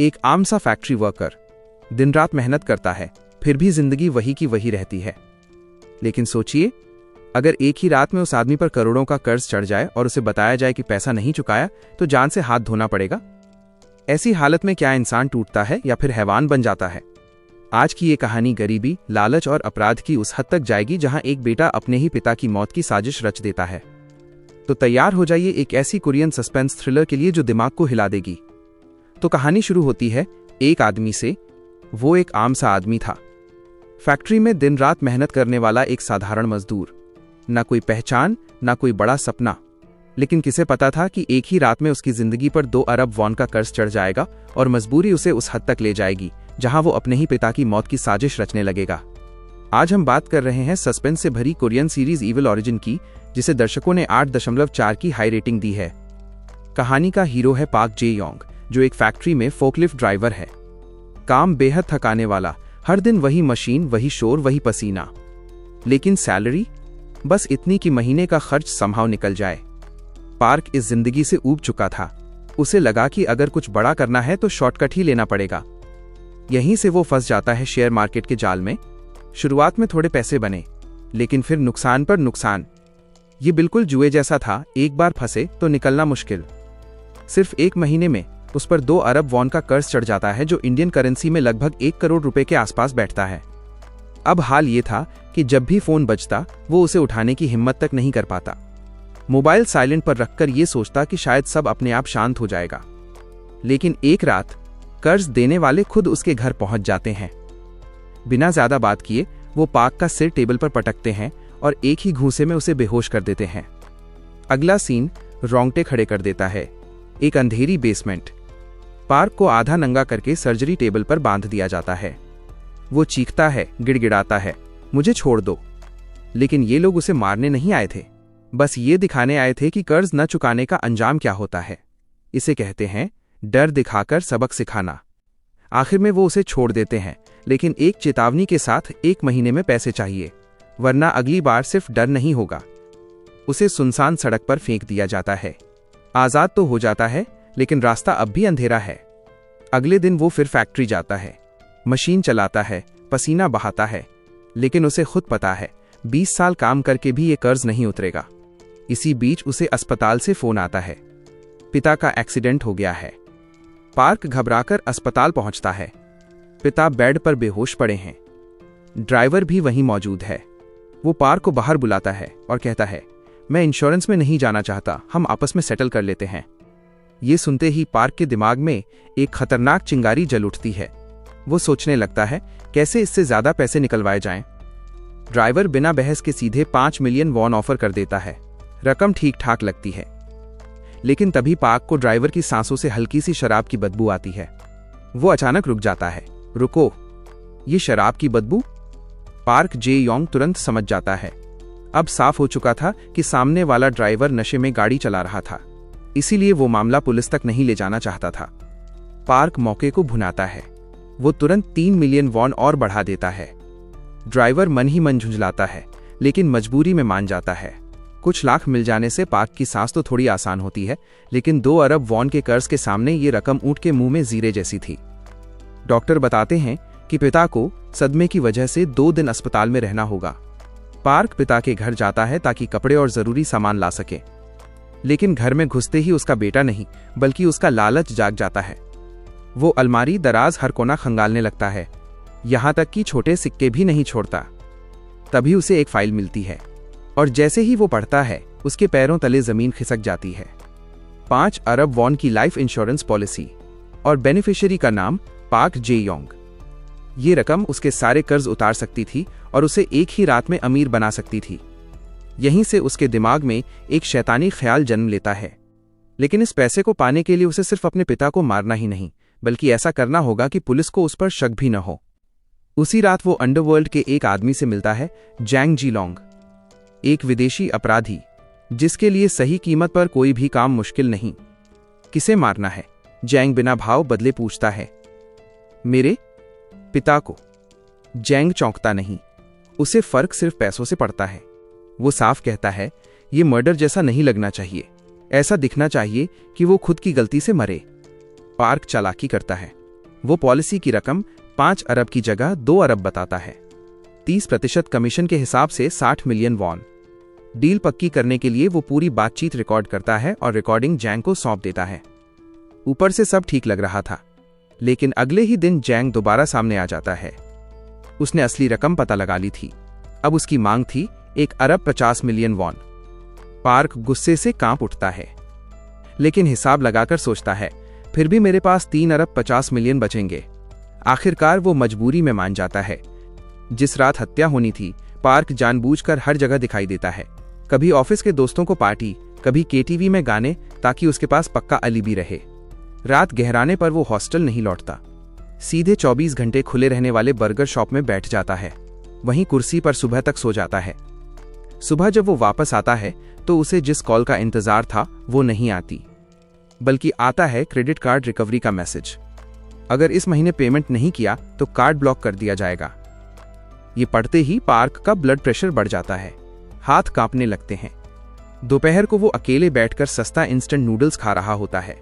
एक आम सा फैक्ट्री वर्कर दिन रात मेहनत करता है, फिर भी जिंदगी वही की वही रहती है। लेकिन सोचिए, अगर एक ही रात में उस आदमी पर करोड़ों का कर्ज चढ़ जाए और उसे बताया जाए कि पैसा नहीं चुकाया तो जान से हाथ धोना पड़ेगा। ऐसी हालत में क्या इंसान टूटता है या फिर हैवान बन जाता है? आज की ये कहानी गरीबी, लालच और अपराध की उस हद तक जाएगी जहां एक बेटा अपने ही पिता की मौत की साजिश रच देता है। तो तैयार हो जाइए एक ऐसी कोरियन सस्पेंस थ्रिलर के लिए जो दिमाग को हिला देगी। तो कहानी शुरू होती है एक आदमी से। वो एक आम सा आदमी था, फैक्ट्री में दिन रात मेहनत करने वाला एक साधारण मजदूर। ना कोई पहचान, ना कोई बड़ा सपना, लेकिन किसे पता था कि एक ही रात में उसकी जिंदगी पर 2 अरब वॉन का कर्ज चढ़ जाएगा और मजबूरी उसे उस हद तक ले जाएगी जहां वो अपने ही पिता की मौत की साजिश रचने लगेगा। आज हम बात कर रहे हैं सस्पेंस से भरी कोरियन सीरीज इविल ओरिजिन की, जिसे दर्शकों ने 8.4 की हाई रेटिंग दी है। कहानी का हीरो है पार्क जे योंग, जो एक फैक्ट्री में फोकलिफ्ट ड्राइवर है। काम बेहद थकाने वाला, हर दिन वही मशीन, वही शोर, वही पसीना। लेकिन सैलरी बस इतनी कि महीने का खर्च संभाव निकल जाए। पार्क इस जिंदगी से ऊब चुका था। उसे लगा कि अगर कुछ बड़ा करना है तो शॉर्टकट ही लेना पड़ेगा। यहीं से वो फंस जाता है शेयर मार्केट के जाल में। शुरुआत में थोड़े पैसे बने, लेकिन फिर नुकसान पर नुकसान। ये बिल्कुल जुए जैसा था, एक बार फंसे तो निकलना मुश्किल। सिर्फ 1 महीने में उस पर 2 अरब वॉन का कर्ज चढ़ जाता है, जो इंडियन करेंसी में लगभग 1 करोड़ रुपए के आसपास बैठता है। अब हाल ये था कि जब भी फोन बजता वो उसे उठाने की हिम्मत तक नहीं कर पाता। मोबाइल साइलेंट पर रखकर ये सोचता कि शायद सब अपने आप शांत हो जाएगा। लेकिन एक रात कर्ज देने वाले खुद उसके घर पहुंच जाते हैं। बिना ज्यादा बात किए वो पार्क का सिर टेबल पर पटकते हैं और एक ही घूंसे में उसे बेहोश कर देते हैं। अगला सीन रोंगटे खड़े कर देता है। एक अंधेरी बेसमेंट। पार्क को आधा नंगा करके सर्जरी टेबल पर बांध दिया जाता है। वो चीखता है, गिड़गिड़ाता है, मुझे छोड़ दो। लेकिन ये लोग उसे मारने नहीं आए थे, बस ये दिखाने आए थे कि कर्ज न चुकाने का अंजाम क्या होता है। इसे कहते हैं डर दिखाकर सबक सिखाना। आखिर में वो उसे छोड़ देते हैं, लेकिन एक चेतावनी के साथ 1 महीने में पैसे चाहिए, वरना अगली बार सिर्फ डर नहीं होगा। उसे सुनसान सड़क पर फेंक दिया जाता है। आजाद तो हो जाता है, लेकिन रास्ता अब भी अंधेरा है। अगले दिन वो फिर फैक्ट्री जाता है, मशीन चलाता है, पसीना बहाता है, लेकिन उसे खुद पता है 20 साल काम करके भी ये कर्ज नहीं उतरेगा। इसी बीच उसे अस्पताल से फोन आता है, पिता का एक्सीडेंट हो गया है। पार्क घबराकर अस्पताल पहुंचता है। पिता बेड पर बेहोश पड़े हैं। ड्राइवर भी वहीं मौजूद है। वो पार्क को बाहर बुलाता है और कहता है, मैं इंश्योरेंस में नहीं जाना चाहता, हम आपस में सेटल कर लेते हैं। ये सुनते ही पार्क के दिमाग में एक खतरनाक चिंगारी जल उठती है। वो सोचने लगता है कैसे इससे ज्यादा पैसे निकलवाए जाएं। ड्राइवर बिना बहस के सीधे 5 मिलियन वॉन ऑफर कर देता है। रकम ठीक ठाक लगती है, लेकिन तभी पार्क को ड्राइवर की सांसों से हल्की सी शराब की बदबू आती है। वो अचानक रुक जाता है। रुको, ये शराब की बदबू? पार्क जे योंग तुरंत समझ जाता है। अब साफ हो चुका था कि सामने वाला ड्राइवर नशे में गाड़ी चला रहा था, इसीलिए वो मामला पुलिस तक नहीं ले जाना चाहता था। पार्क मौके को भुनाता है। वो तुरंत 3 मिलियन वॉन और बढ़ा देता है। ड्राइवर मन ही मन झुंझलाता है, लेकिन मजबूरी में मान जाता है। कुछ लाख मिल जाने से पार्क की सांस तो थोड़ी आसान होती है, लेकिन 2 अरब वॉन के कर्ज के सामने ये रकम ऊंट के मुंह में जीरे जैसी थी। डॉक्टर बताते हैं कि पिता को सदमे की वजह से 2 दिन अस्पताल में रहना होगा। पार्क पिता के घर जाता है ताकि कपड़े और जरूरी सामान ला सके, लेकिन घर में घुसते ही उसका बेटा नहीं बल्कि उसका लालच जाग जाता है। वो अलमारी दराज हर कोना खंगालने लगता है, यहां तक कि छोटे सिक्के भी नहीं छोड़ता। तभी उसे एक फाइल मिलती है और जैसे ही वो पढ़ता है उसके पैरों तले जमीन खिसक जाती है। 5 अरब वॉन की लाइफ इंश्योरेंस पॉलिसी और बेनिफिशियरी का नाम पार्क जे योंग। ये रकम उसके सारे कर्ज उतार सकती थी और उसे एक ही रात में अमीर बना सकती थी। यहीं से उसके दिमाग में एक शैतानी ख्याल जन्म लेता है, लेकिन इस पैसे को पाने के लिए उसे सिर्फ अपने पिता को मारना ही नहीं, बल्कि ऐसा करना होगा कि पुलिस को उस पर शक भी न हो। उसी रात वो अंडरवर्ल्ड के एक आदमी से मिलता है, जैंग जीलोंग, एक विदेशी अपराधी जिसके लिए सही कीमत पर कोई भी काम मुश्किल नहीं। किसे मारना है? जैंग बिना भाव बदले पूछता है। मेरे पिता को। जैंग चौंकता नहीं, उसे फर्क सिर्फ पैसों से पड़ता है। वो साफ कहता है, ये मर्डर जैसा नहीं लगना चाहिए, ऐसा दिखना चाहिए कि वो खुद की गलती से मरे। पार्क चालाकी करता है, वो पॉलिसी की रकम 5 अरब की जगह 2 अरब बताता है। 30% कमीशन के हिसाब से 60 मिलियन वॉन। डील पक्की करने के लिए वो पूरी बातचीत रिकॉर्ड करता है और रिकॉर्डिंग जैंग को सौंप देता है। ऊपर से सब ठीक लग रहा था, लेकिन अगले ही दिन जैंग दोबारा सामने आ जाता है। उसने असली रकम पता लगा ली थी। अब उसकी मांग थी 1 अरब 50 मिलियन वॉन। पार्क गुस्से से कांप उठता है, लेकिन हिसाब लगाकर सोचता है, फिर भी मेरे पास 3 अरब 50 मिलियन बचेंगे। आखिरकार वो मजबूरी में मान जाता है। जिस रात हत्या होनी थी, पार्क जानबूझकर हर जगह दिखाई देता है। कभी ऑफिस के दोस्तों को पार्टी, कभी केटीवी में गाने, ताकि उसके पास पक्का अलीबी रहे। रात गहराने पर वो हॉस्टल नहीं लौटता, सीधे 24 घंटे खुले रहने वाले बर्गर शॉप में बैठ जाता है। वहीं कुर्सी पर सुबह तक सो जाता है। सुबह जब वो वापस आता है तो उसे जिस कॉल का इंतजार था वो नहीं आती, बल्कि आता है क्रेडिट कार्ड रिकवरी का मैसेज। अगर इस महीने पेमेंट नहीं किया तो कार्ड ब्लॉक कर दिया जाएगा। ये पढ़ते ही पार्क का ब्लड प्रेशर बढ़ जाता है, हाथ कांपने लगते हैं। दोपहर को वो अकेले बैठकर सस्ता इंस्टेंट नूडल्स खा रहा होता है,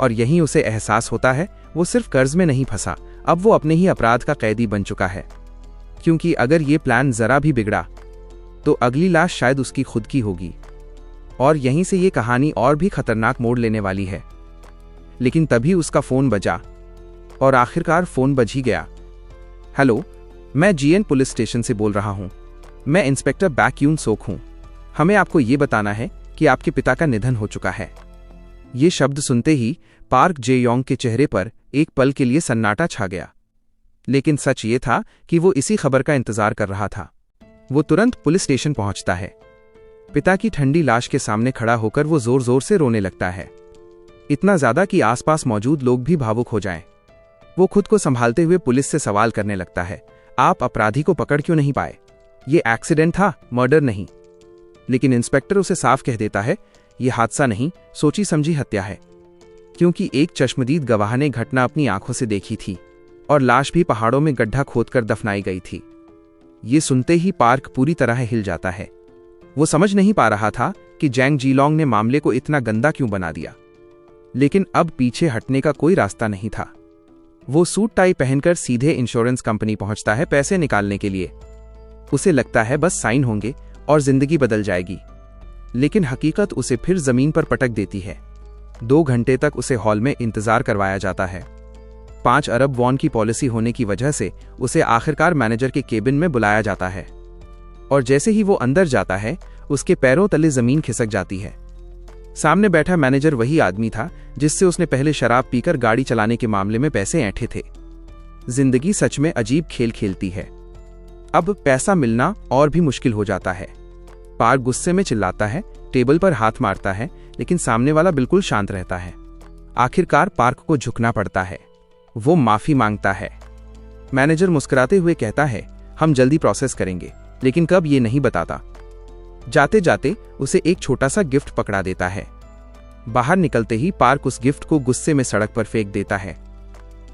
और यहीं उसे एहसास होता है वो सिर्फ कर्ज में नहीं फंसा, अब वो अपने ही अपराध का कैदी बन चुका है। क्योंकि अगर ये प्लान जरा भी बिगड़ा तो अगली लाश शायद उसकी खुद की होगी, और यहीं से ये कहानी और भी खतरनाक मोड़ लेने वाली है। लेकिन तभी उसका फोन बजा, और आखिरकार फोन बज ही गया। हेलो, मैं जीएन पुलिस स्टेशन से बोल रहा हूं। मैं इंस्पेक्टर बैक्यून सोक हूं। हमें आपको ये बताना है कि आपके पिता का निधन हो चुका है। ये शब्द सुनते ही पार्क जे योंग के चेहरे पर एक पल के लिए सन्नाटा छा गया। लेकिन सच ये था कि वो इसी खबर का इंतजार कर रहा था। वो तुरंत पुलिस स्टेशन पहुंचता है। पिता की ठंडी लाश के सामने खड़ा होकर वो जोर जोर से रोने लगता है, इतना ज्यादा कि आसपास मौजूद लोग भी भावुक हो जाएं। वो खुद को संभालते हुए पुलिस से सवाल करने लगता है, आप अपराधी को पकड़ क्यों नहीं पाए? ये एक्सीडेंट था, मर्डर नहीं। लेकिन इंस्पेक्टर उसे साफ कह देता है, ये हादसा नहीं, सोची समझी हत्या है। क्योंकि एक चश्मदीद गवाह ने घटना अपनी आंखों से देखी थी, और लाश भी पहाड़ों में गड्ढा खोदकर दफनाई गई थी। ये सुनते ही पार्क पूरी तरह हिल जाता है। वो समझ नहीं पा रहा था कि जैंग जीलोंग ने मामले को इतना गंदा क्यों बना दिया, लेकिन अब पीछे हटने का कोई रास्ता नहीं था। वो सूट टाई पहनकर सीधे इंश्योरेंस कंपनी पहुंचता है पैसे निकालने के लिए। उसे लगता है बस साइन होंगे और जिंदगी बदल जाएगी, लेकिन हकीकत उसे फिर जमीन पर पटक देती है। 2 घंटे तक उसे हॉल में इंतजार करवाया जाता है। 5 अरब वॉन की पॉलिसी होने की वजह से उसे आखिरकार मैनेजर के केबिन में बुलाया जाता है, और जैसे ही वो अंदर जाता है उसके पैरों तले जमीन खिसक जाती है। सामने बैठा मैनेजर वही आदमी था जिससे उसने पहले शराब पीकर गाड़ी चलाने के मामले में पैसे ऐंठे थे। जिंदगी सच में अजीब खेल खेलती है। अब पैसा मिलना और भी मुश्किल हो जाता है। पार्क गुस्से में चिल्लाता है, टेबल पर हाथ मारता है, लेकिन सामने वाला बिल्कुल शांत रहता है। आखिरकार पार्क को झुकना पड़ता है। वो माफी मांगता है। मैनेजर मुस्कुराते हुए कहता है, हम जल्दी प्रोसेस करेंगे, लेकिन कब ये नहीं बताता। जाते जाते उसे एक छोटा सा गिफ्ट पकड़ा देता है। बाहर निकलते ही पार्क उस गिफ्ट को गुस्से में सड़क पर फेंक देता है,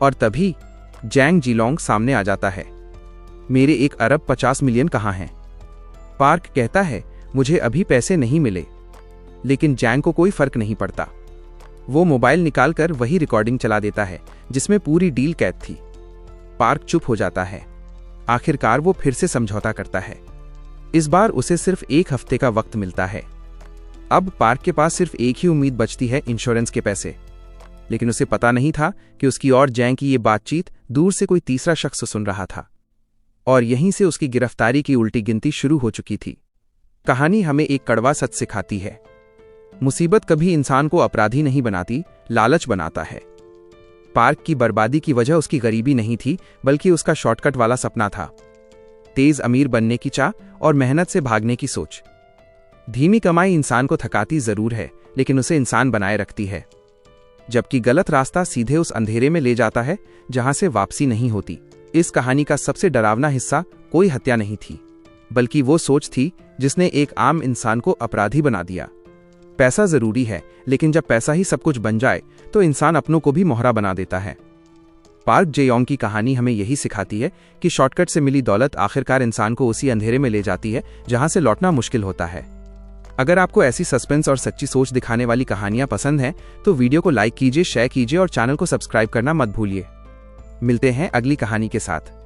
और तभी जैंग जीलोंग सामने आ जाता है। मेरे 1 अरब 50 मिलियन कहाँ हैं? पार्क कहता है, मुझे अभी पैसे नहीं मिले। लेकिन जैंग को कोई फर्क नहीं पड़ता। वो मोबाइल निकालकर वही रिकॉर्डिंग चला देता है जिसमें पूरी डील कैद थी। पार्क चुप हो जाता है। आखिरकार वो फिर से समझौता करता है। इस बार उसे सिर्फ 1 हफ्ते का वक्त मिलता है। अब पार्क के पास सिर्फ एक ही उम्मीद बचती है, इंश्योरेंस के पैसे। लेकिन उसे पता नहीं था कि उसकी और जैंग की ये बातचीत दूर से कोई तीसरा शख्स सुन रहा था, और यहीं से उसकी गिरफ्तारी की उल्टी गिनती शुरू हो चुकी थी। कहानी हमें एक कड़वा सच सिखाती है, मुसीबत कभी इंसान को अपराधी नहीं बनाती, लालच बनाता है। पार्क की बर्बादी की वजह उसकी गरीबी नहीं थी, बल्कि उसका शॉर्टकट वाला सपना था। तेज अमीर बनने की चाह और मेहनत से भागने की सोच। धीमी कमाई इंसान को थकाती जरूर है, लेकिन उसे इंसान बनाए रखती है। जबकि गलत रास्ता सीधे उस अंधेरे में ले जाता है जहां से वापसी नहीं होती। इस कहानी का सबसे डरावना हिस्सा कोई हत्या नहीं थी, बल्कि वो सोच थी जिसने एक आम इंसान को अपराधी बना दिया। पैसा जरूरी है, लेकिन जब पैसा ही सब कुछ बन जाए तो इंसान अपनों को भी मोहरा बना देता है। पार्क जे योंग की कहानी हमें यही सिखाती है कि शॉर्टकट से मिली दौलत आखिरकार इंसान को उसी अंधेरे में ले जाती है जहां से लौटना मुश्किल होता है। अगर आपको ऐसी सस्पेंस और सच्ची सोच दिखाने वाली कहानियां पसंद हैं तो वीडियो को लाइक कीजिए, शेयर कीजिए और चैनल को सब्सक्राइब करना मत भूलिए। मिलते हैं अगली कहानी के साथ।